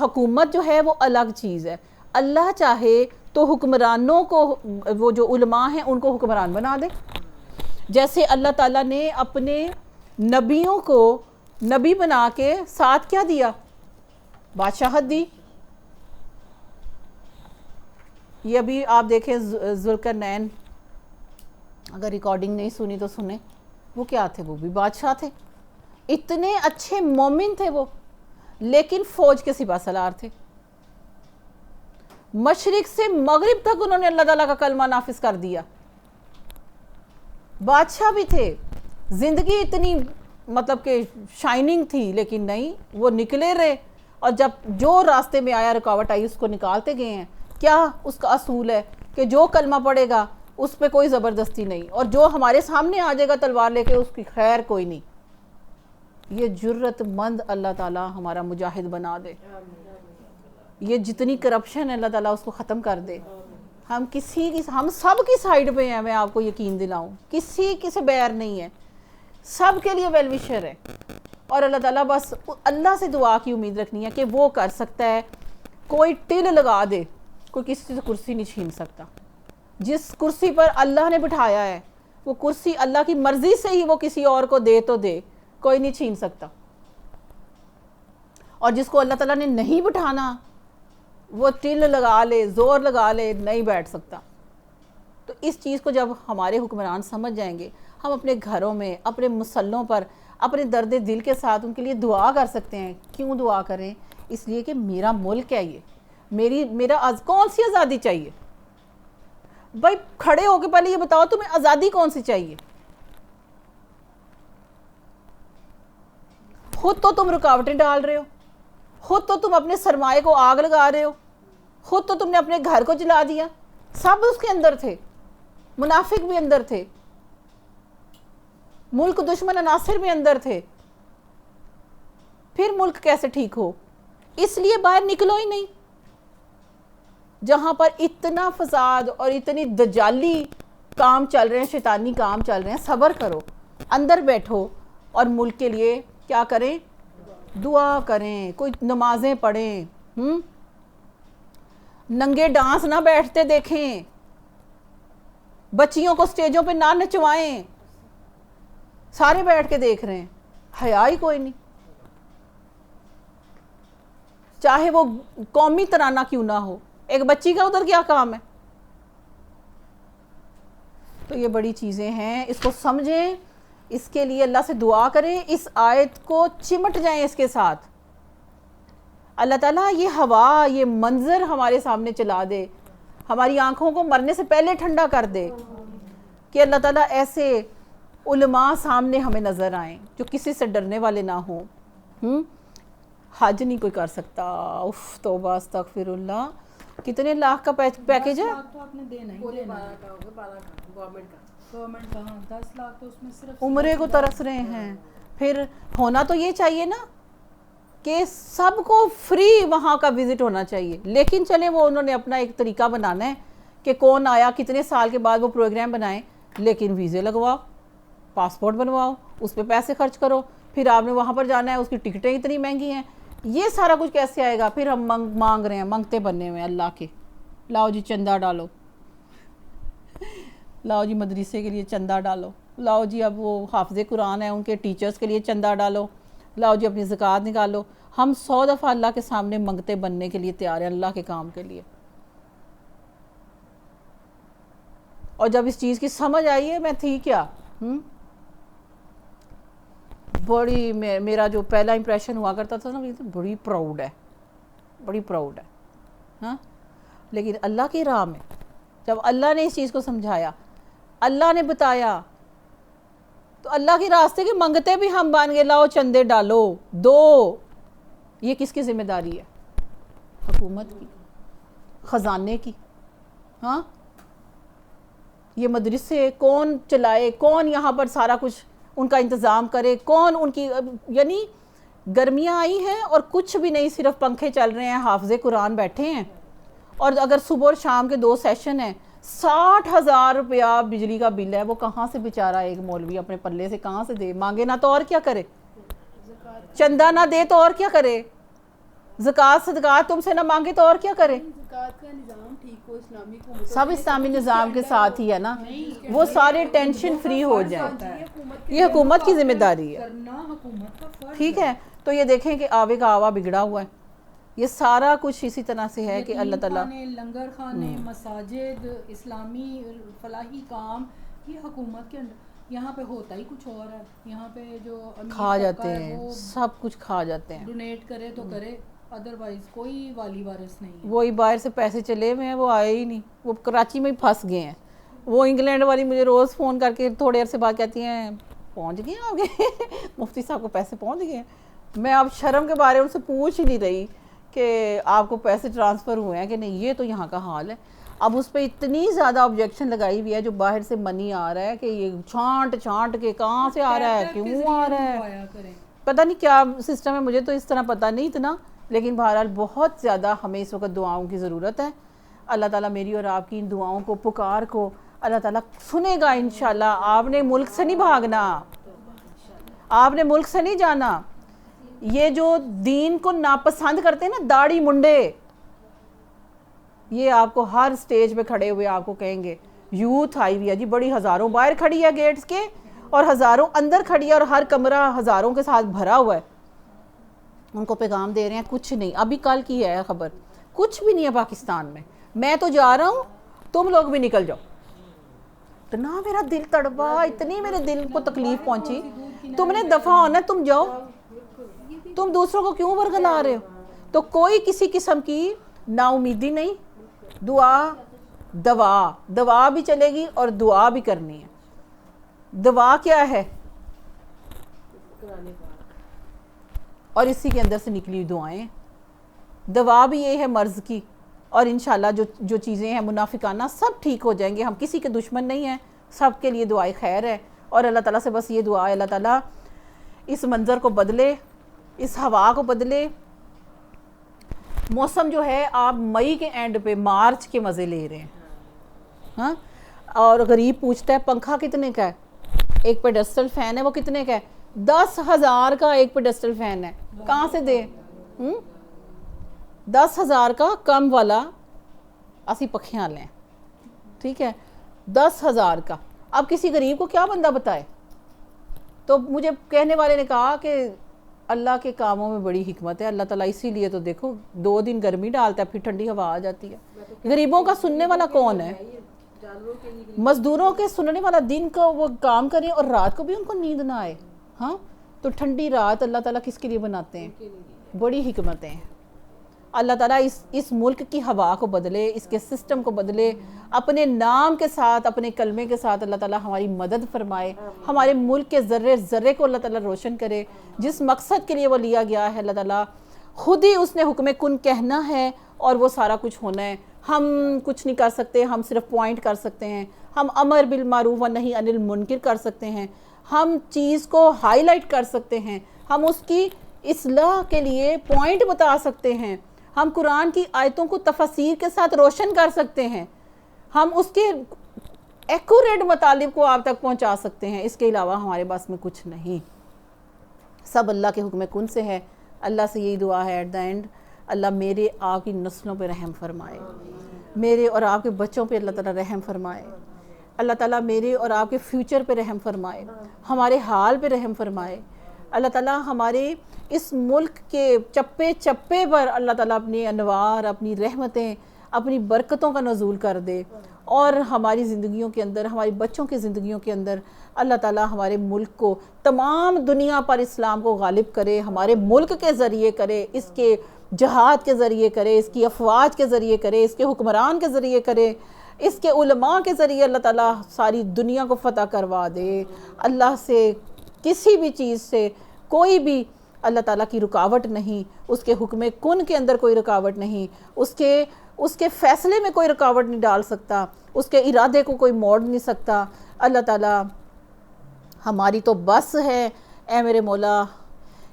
حکومت جو ہے وہ الگ چیز ہے. اللہ چاہے تو حکمرانوں کو، وہ جو علماء ہیں ان کو حکمران بنا دے. جیسے اللہ تعالیٰ نے اپنے نبیوں کو نبی بنا کے ساتھ کیا دیا؟ بادشاہت دی. یہ ابھی آپ دیکھیں ذوالقرنین، اگر ریکارڈنگ نہیں سنی تو سنیں، وہ کیا تھے؟ وہ بھی بادشاہ تھے، اتنے اچھے مومن تھے وہ، لیکن فوج کے سپاہ سالار تھے. مشرق سے مغرب تک انہوں نے اللہ تعالیٰ کا کلمہ نافذ کر دیا. بادشاہ بھی تھے، زندگی اتنی مطلب کہ شائننگ تھی، لیکن نہیں، وہ نکلے رہے. اور جب جو راستے میں آیا، رکاوٹ آئی، اس کو نکالتے گئے ہیں. کیا اس کا اصول ہے کہ جو کلمہ پڑھے گا اس پہ کوئی زبردستی نہیں، اور جو ہمارے سامنے آ جائے گا تلوار لے کے اس کی خیر کوئی نہیں. یہ جرت مند اللہ تعالیٰ ہمارا مجاہد بنا دے. یہ جتنی کرپشن ہے اللہ تعالیٰ اس کو ختم کر دے. ہم سب کی سائڈ پہ ہیں, میں آپ کو یقین دلاؤں, کسی سے بیر نہیں ہے, سب کے لیے ویل وشر ہے. اور اللہ تعالیٰ بس اللہ سے دعا کی امید رکھنی ہے کہ وہ کر سکتا ہے. کوئی ٹل لگا دے, کوئی کسی سے کرسی نہیں چھین سکتا. جس کرسی پر اللہ نے بٹھایا ہے وہ کرسی اللہ کی مرضی سے ہی وہ کسی اور کو دے تو دے, کوئی نہیں چھین سکتا. اور جس کو اللہ تعالیٰ نے نہیں بٹھانا وہ ٹل لگا لے, زور لگا لے, نہیں بیٹھ سکتا. تو اس چیز کو جب ہمارے حکمران سمجھ جائیں گے, ہم اپنے گھروں میں اپنے مسلوں پر اپنے درد دل کے ساتھ ان کے لیے دعا کر سکتے ہیں. کیوں دعا کریں؟ اس لیے کہ میرا ملک ہے یہ, میرا کون سی آزادی چاہیے؟ بھائی کھڑے ہو کے پہلے یہ بتاؤ تمہیں آزادی کون سی چاہیے؟ خود تو تم رکاوٹیں ڈال رہے ہو, خود تو تم اپنے سرمایے کو آگ لگا رہے ہو, خود تو تم نے اپنے گھر کو جلا دیا. سب اس کے اندر تھے, منافق بھی اندر تھے, ملک دشمن عناصر بھی اندر تھے. پھر ملک کیسے ٹھیک ہو؟ اس لیے باہر نکلو ہی نہیں. جہاں پر اتنا فساد اور اتنی دجالی کام چل رہے ہیں, شیطانی کام چل رہے ہیں, صبر کرو, اندر بیٹھو اور ملک کے لیے کیا کریں؟ دعا کریں, کوئی نمازیں پڑھیں, ننگے ڈانس نہ بیٹھتے دیکھیں, بچیوں کو سٹیجوں پہ نہ نچوائیں. سارے بیٹھ کے دیکھ رہے ہیں, حیا ہی کوئی نہیں. چاہے وہ قومی ترانہ کیوں نہ ہو, ایک بچی کا ادھر کیا کام ہے؟ تو یہ بڑی چیزیں ہیں, اس کو سمجھیں, اس کے لیے اللہ سے دعا کریں, اس آیت کو چمٹ جائیں اس کے ساتھ. اللہ تعالیٰ یہ ہوا, یہ منظر ہمارے سامنے چلا دے, ہماری آنکھوں کو مرنے سے پہلے ٹھنڈا کر دے, کہ اللہ تعالیٰ ایسے علماء سامنے ہمیں نظر آئیں جو کسی سے ڈرنے والے نہ ہوں. حج نہیں کوئی کر سکتا, اف توبہ استغفر اللہ. کتنے لاکھ کا پیکیج ہے؟ تو آپ نے دینا ہی دینا ہے. گورنمنٹ کا 10 لاکھ تو اس میں صرف عمرے کو ترس رہے ہیں. پھر ہونا تو یہ چاہیے نا کہ سب کو فری وہاں کا وزٹ ہونا چاہیے. لیکن چلیں وہ انہوں نے اپنا ایک طریقہ بنانا ہے کہ کون آیا, کتنے سال کے بعد وہ پروگرام بنائیں, لیکن ویزے لگواؤ, پاسپورٹ بنواؤ, اس پہ پیسے خرچ کرو, پھر آپ نے وہاں پر جانا ہے, اس کی ٹکٹیں اتنی مہنگی ہیں. یہ سارا کچھ کیسے آئے گا؟ پھر ہم مانگ رہے ہیں, منگتے بننے ہوئے اللہ کے, لاؤ جی چندہ ڈالو, لاؤ جی مدرسے کے لیے چندہ ڈالو, لاؤ جی اب وہ حافظ قرآن ہیں ان کے ٹیچرز کے لیے چندہ ڈالو, لاؤ جی اپنی زکوٰۃ نکالو. ہم 100 دفعہ اللہ کے سامنے منگتے بننے کے لیے تیار ہیں, اللہ کے کام کے لیے. اور جب اس چیز کی سمجھ آئی ہے, میں تھی کیا, بڑی میرا جو پہلا امپریشن ہوا کرتا تھا نا, بڑی پراؤڈ ہے, بڑی پراؤڈ ہے. ہاں, لیکن اللہ کی راہ میں جب اللہ نے اس چیز کو سمجھایا, اللہ نے بتایا, تو اللہ کے راستے کے منگتے بھی ہم بن گئے. لاؤ چندے ڈالو, دو. یہ کس کی ذمہ داری ہے؟ حکومت کی, خزانے کی. ہاں, یہ مدرسے کون چلائے, کون یہاں پر سارا کچھ ان کا انتظام کرے, کون ان کی, یعنی گرمیاں آئی ہیں اور کچھ بھی نہیں, صرف پنکھے چل رہے ہیں, حافظ قرآن بیٹھے ہیں, اور اگر صبح اور شام کے 2 سیشن ہیں, 60,000 روپیہ بجلی کا بل ہے. وہ کہاں سے بیچارہ ایک مولوی اپنے پلے سے کہاں سے دے؟ مانگے نہ تو اور کیا کرے, چندہ نہ دے تو اور کیا کرے, زکوٰۃ صدقات تم سے نہ مانگے تو اور کیا کرے؟ زکوٰۃ کا نظام ٹھیک ہو, اسلامی حکومت سب اسلامی نظام کے ساتھ ہی ہے نا, وہ سارے ٹینشن فری ہو جائیں. یہ حکومت کی ذمہ داری ہے, کرنا حکومت کا فرض. ٹھیک ہے. تو یہ دیکھیں کہ آوے کا آوا بگڑا ہوا ہے. یہ سارا کچھ اسی طرح سے ہے کہ اللہ تعالیٰ, لنگر خانے, مساجد, اسلامی فلاحی کام, یہ حکومت کے اندر. یہاں پہ ہوتا ہی کچھ اور ہے. یہاں پہ جو کھا جاتے ہیں, سب کچھ کھا جاتے ہیں. ڈونیٹ کرے تو کرے, ادروائز کوئی والی وارث نہیں ہے. وہی باہر سے پیسے چلے ہوئے ہیں, وہ آئے ہی نہیں, وہ کراچی میں ہی پھنس گئے ہیں. وہ انگلینڈ والی مجھے روز فون کر کے تھوڑے عرصے بعد کہتی ہیں پہنچ گئے ہیں آگے, مفتی صاحب کو پیسے پہنچ گئے ہیں. میں اب شرم کے بارے ان سے پوچھ ہی نہیں رہی کہ آپ کو پیسے ٹرانسفر ہوئے ہیں کہ نہیں. یہ تو یہاں کا حال ہے. اب اس پہ اتنی زیادہ آبجیکشن لگائی ہوئی ہے, جو باہر سے منی آ رہا ہے کہ یہ چھانٹ کے کہاں سے آ رہا ہے, کیوں آ رہا ہے, پتہ نہیں کیا سسٹم ہے, مجھے تو اس طرح پتہ نہیں اتنا. لیکن بہرحال بہت زیادہ ہمیں اس وقت دعاؤں کی ضرورت ہے. اللہ تعالیٰ میری اور آپ کی ان دعاؤں کو، پکار کو اللہ تعالیٰ سنے گا انشاءاللہ. آپ نے ملک سے نہیں بھاگنا، آپ نے ملک سے نہیں جانا. یہ جو دین کو ناپسند کرتے ہیں نا داڑھی منڈے، یہ آپ کو ہر سٹیج پہ کھڑے ہوئے آپ کو کہیں گے یوتھ آئی ہوئی ہے جی، بڑی ہزاروں باہر کھڑی ہے گیٹس کے اور ہزاروں اندر کھڑی ہے، اور ہر کمرہ ہزاروں کے ساتھ بھرا ہوا ہے. ان کو پیغام دے رہے ہیں کچھ نہیں. ابھی کل کی ہے خبر، کچھ بھی نہیں ہے پاکستان میں تو جا رہا ہوں، تم لوگ بھی نکل جاؤ. اتنا میرا دل تڑپا، اتنی میرے دل کو تکلیف پہنچی. تم نے دفعہ ہونا، تم جاؤ، تم دوسروں کو کیوں ورگلا رہے ہو؟ تو کوئی کسی قسم کی نا امیدی نہیں، دعا بھی چلے گی اور دعا بھی کرنی ہے. دعا کیا ہے؟ اور اسی کے اندر سے نکلی دعائیں. دعا بھی یہ ہے مرض کی، اور انشاءاللہ جو چیزیں ہیں منافقانہ سب ٹھیک ہو جائیں گے. ہم کسی کے دشمن نہیں ہیں، سب کے لیے دعائیں خیر ہے. اور اللہ تعالیٰ سے بس یہ دعا ہے اللہ تعالیٰ اس منظر کو بدلے، اس ہوا کو بدلے. موسم جو ہے آپ مئی کے اینڈ پہ مارچ کے مزے لے رہے ہیں ہاں. اور غریب پوچھتا ہے پنکھا کتنے کا ہے؟ ایک پیڈسٹل فین ہے، وہ کتنے کا ہے؟ 10,000 کا ایک پیڈسٹل فین ہے. کہاں سے دے؟ 10,000 کا کم والا اسی پکھیاں لیں، ٹھیک ہے، 10,000 کا. اب کسی غریب کو کیا بندہ بتائے؟ تو مجھے کہنے والے نے کہا کہ اللہ کے کاموں میں بڑی حکمت ہے. اللہ تعالیٰ اسی لیے تو دیکھو 2 دن گرمی ڈالتا ہے، پھر ٹھنڈی ہوا آ جاتی ہے. غریبوں کا سننے والا کون ہے؟ مزدوروں کے سننے والا. دن کو وہ کام کریں اور رات کو بھی ان کو نیند نہ آئے. ہاں تو ٹھنڈی رات اللہ تعالیٰ کس کے لیے بناتے ہیں؟ بڑی حکمتیں ہیں. اللہ تعالیٰ اس ملک کی ہوا کو بدلے، اس کے سسٹم کو بدلے، اپنے نام کے ساتھ، اپنے کلمے کے ساتھ اللہ تعالیٰ ہماری مدد فرمائے. ہمارے ملک کے ذرے ذرے کو اللہ تعالیٰ روشن کرے. جس مقصد کے لیے وہ لیا گیا ہے اللہ تعالیٰ خود ہی اس نے حکم کن کہنا ہے اور وہ سارا کچھ ہونا ہے. ہم کچھ نہیں کر سکتے، ہم صرف پوائنٹ کر سکتے ہیں. ہم امر بالمعروف و نہی عن المنکر کر سکتے ہیں. ہم چیز کو ہائی لائٹ کر سکتے ہیں. ہم اس کی اصلاح کے لیے پوائنٹ بتا سکتے ہیں. ہم قرآن کی آیتوں کو تفسیر کے ساتھ روشن کر سکتے ہیں. ہم اس کے ایکوریٹ مطالب کو آپ تک پہنچا سکتے ہیں. اس کے علاوہ ہمارے پاس میں کچھ نہیں. سب اللہ کے حکم کن سے ہے. اللہ سے یہی دعا ہے ایٹ دا اینڈ، اللہ میرے آپ کی نسلوں پہ رحم فرمائے، میرے اور آپ کے بچوں پہ اللہ تعالیٰ رحم فرمائے. اللہ تعالیٰ میرے اور آپ کے فیوچر پہ رحم فرمائے، ہمارے حال پہ رحم فرمائے. اللہ تعالیٰ ہمارے اس ملک کے چپے چپے پر اللہ تعالیٰ اپنے انوار، اپنی رحمتیں، اپنی برکتوں کا نزول کر دے. اور ہماری زندگیوں کے اندر، ہماری بچوں کی زندگیوں کے اندر اللہ تعالیٰ ہمارے ملک کو، تمام دنیا پر اسلام کو غالب کرے. ہمارے ملک کے ذریعے کرے، اس کے جہاد کے ذریعے کرے، اس کی افواج کے ذریعے کرے، اس کے حکمران کے ذریعے کرے، اس کے علماء کے ذریعے اللہ تعالیٰ ساری دنیا کو فتح کروا دے. اللہ سے کسی بھی چیز سے کوئی بھی اللہ تعالیٰ کی رکاوٹ نہیں، اس کے حکم کن کے اندر کوئی رکاوٹ نہیں، اس کے فیصلے میں کوئی رکاوٹ نہیں ڈال سکتا، اس کے ارادے کو کوئی موڑ نہیں سکتا. اللہ تعالیٰ ہماری تو بس ہے، اے میرے مولا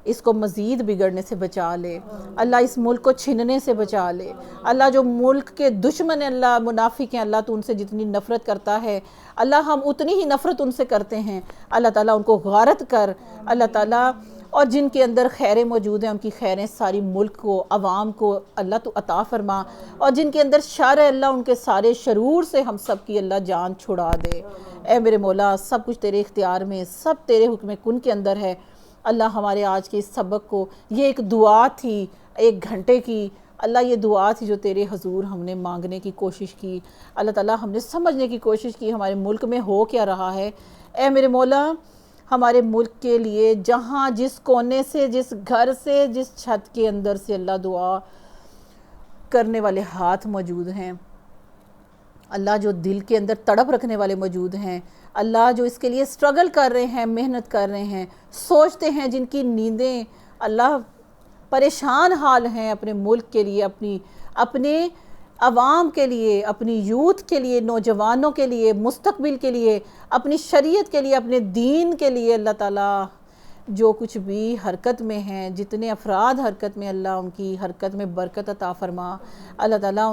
اس کو مزید بگڑنے سے بچا لے. اللہ اس ملک کو چھننے سے بچا لے. اللہ جو ملک کے دشمن ہیں، اللہ منافق ہیں، اللہ تو ان سے جتنی نفرت کرتا ہے اللہ ہم اتنی ہی نفرت ان سے کرتے ہیں. اللہ تعالیٰ ان کو غارت کر. اللہ تعالیٰ اور جن کے اندر خیریں موجود ہیں ان کی خیریں ساری ملک کو، عوام کو اللہ تو عطا فرما. اور جن کے اندر شر ہے اللہ ان کے سارے شرور سے ہم سب کی اللہ جان چھڑا دے. اے میرے مولا سب کچھ تیرے اختیار میں، سب تیرے حکم کن کے اندر ہے. اللہ ہمارے آج کے اس سبق کو، یہ ایک دعا تھی 1 گھنٹے کی، اللہ یہ دعا تھی جو تیرے حضور ہم نے مانگنے کی کوشش کی. اللہ تعالیٰ ہم نے سمجھنے کی کوشش کی ہمارے ملک میں ہو کیا رہا ہے. اے میرے مولا ہمارے ملک کے لیے جہاں جس کونے سے، جس گھر سے، جس چھت کے اندر سے اللہ دعا کرنے والے ہاتھ موجود ہیں، اللہ جو دل کے اندر تڑپ رکھنے والے موجود ہیں، اللہ جو اس کے لیے سٹرگل کر رہے ہیں، محنت کر رہے ہیں، سوچتے ہیں، جن کی نیندیں اللہ پریشان حال ہیں اپنے ملک کے لیے، اپنے عوام کے لیے، اپنی یوتھ کے لیے، نوجوانوں کے لیے، مستقبل کے لیے، اپنی شریعت کے لیے، اپنے دین کے لیے. اللہ تعالیٰ جو کچھ بھی حرکت میں ہیں، جتنے افراد حرکت میں، اللہ ان کی حرکت میں برکت عطا فرما، اللہ تعالیٰ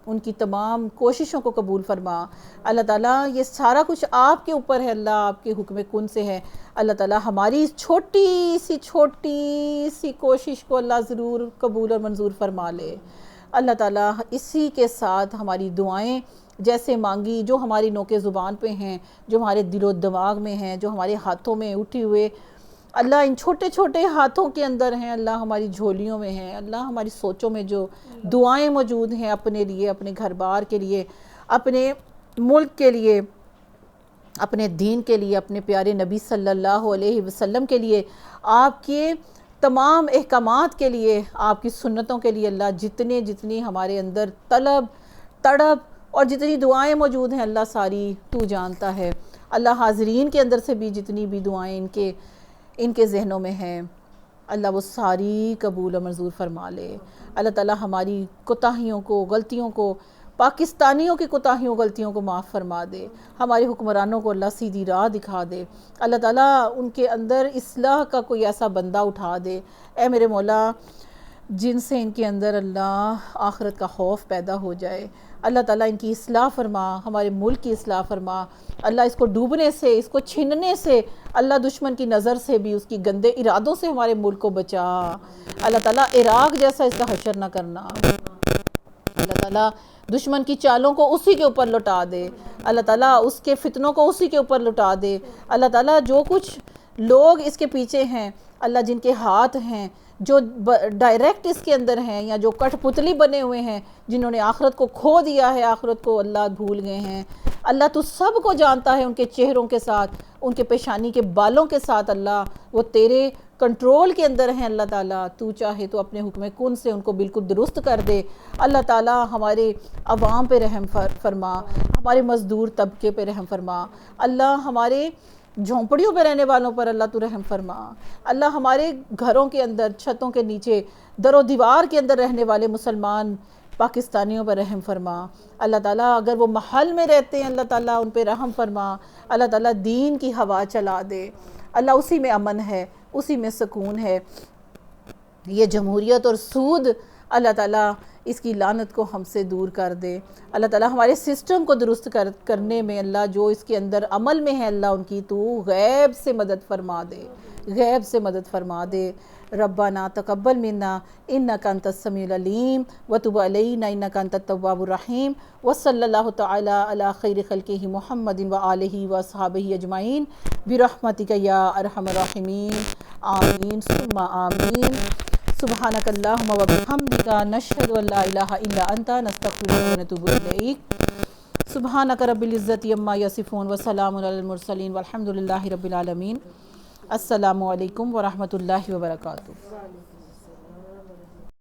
ان کی تمام کوششوں کو قبول فرما، اللہ تعالیٰ یہ سارا کچھ آپ کے اوپر ہے، اللہ آپ کے حکم کن سے ہے، اللہ تعالیٰ ہماری اس چھوٹی سی کوشش کو اللہ ضرور قبول اور منظور فرما لے، اللہ تعالیٰ اسی کے ساتھ ہماری دعائیں جیسے مانگی، جو ہماری نوک زبان پہ ہیں، جو ہمارے دل و دماغ میں ہیں، جو ہمارے ہاتھوں میں اٹھے ہوئے، اللہ ان چھوٹے چھوٹے ہاتھوں کے اندر ہیں، اللہ ہماری جھولیوں میں ہیں، اللہ ہماری سوچوں میں جو دعائیں موجود ہیں اپنے لیے، اپنے گھر بار کے لیے، اپنے ملک کے لیے، اپنے دین کے لیے، اپنے پیارے نبی صلی اللہ علیہ وسلم کے لیے، آپ کے تمام احکامات کے لیے، آپ کی سنتوں کے لیے، اللہ جتنی ہمارے اندر طلب، تڑپ اور جتنی دعائیں موجود ہیں، اللہ ساری تو جانتا ہے، اللہ حاضرین کے اندر سے بھی جتنی بھی دعائیں ان کے ذہنوں میں ہیں، اللہ وہ ساری قبول و منظور فرما لے، اللہ تعالیٰ ہماری کوتاہیوں کو، غلطیوں کو، پاکستانیوں کی کوتاہیوں غلطیوں کو معاف فرما دے، ہمارے حکمرانوں کو اللہ سیدھی راہ دکھا دے، اللہ تعالیٰ ان کے اندر اصلاح کا کوئی ایسا بندہ اٹھا دے، اے میرے مولا جن سے ان کے اندر اللہ آخرت کا خوف پیدا ہو جائے، اللہ تعالیٰ ان کی اصلاح فرما، ہمارے ملک کی اصلاح فرما، اللہ اس کو ڈوبنے سے، اس کو چھننے سے، اللہ دشمن کی نظر سے بھی، اس کی گندے ارادوں سے ہمارے ملک کو بچا، اللہ تعالیٰ عراق جیسا اس کا حشر نہ کرنا، اللہ تعالیٰ دشمن کی چالوں کو اسی کے اوپر لٹا دے، اللہ تعالیٰ اس کے فتنوں کو اسی کے اوپر لٹا دے، اللہ تعالیٰ جو کچھ لوگ اس کے پیچھے ہیں، اللہ جن کے ہاتھ ہیں، جو ڈائریکٹ اس کے اندر ہیں، یا جو کٹھ پتلی بنے ہوئے ہیں، جنہوں نے آخرت کو کھو دیا ہے، آخرت کو اللہ بھول گئے ہیں، اللہ تو سب کو جانتا ہے، ان کے چہروں کے ساتھ، ان کے پیشانی کے بالوں کے ساتھ، اللہ وہ تیرے کنٹرول کے اندر ہیں، اللہ تعالیٰ تو چاہے تو اپنے حکم کن سے ان کو بالکل درست کر دے، اللہ تعالیٰ ہمارے عوام پہ رحم فرما، ہمارے مزدور طبقے پہ رحم فرما، اللہ ہمارے جھونپڑیوں پہ رہنے والوں پر اللہ تو رحم فرما، اللہ ہمارے گھروں کے اندر، چھتوں کے نیچے، در و دیوار کے اندر رہنے والے مسلمان پاکستانیوں پر رحم فرما، اللہ تعالیٰ اگر وہ محل میں رہتے ہیں، اللہ تعالیٰ ان پہ رحم فرما، اللہ تعالیٰ دین کی ہوا چلا دے، اللہ اسی میں امن ہے، اسی میں سکون ہے، یہ جمہوریت اور سود اللہ تعالیٰ اس کی لعنت کو ہم سے دور کر دے، اللہ تعالیٰ ہمارے سسٹم کو درست کرنے میں، اللہ جو اس کے اندر عمل میں ہے، اللہ ان کی تو غیب سے مدد فرما دے، غیب سے مدد فرما دے، ربنا تقبل منا انک انت السمیع العلیم وتب علینا انک انت التواب الرحیم وصلی اللہ تعالی علی خیر خلقہ محمد وآلہ واصحابہ اجمعین برحمتک یا ارحم الراحمین، آمین ثم آمین، سبحانک اللہم وبحمدک نشہد ان لا الہ الا انت نستغفرک ونتوب الیک، سبحانک رب العزت عما یصفون وسلام علی المرسلین والحمد للہ رب العالمین، السلام علیکم ورحمۃ اللہ وبرکاتہ۔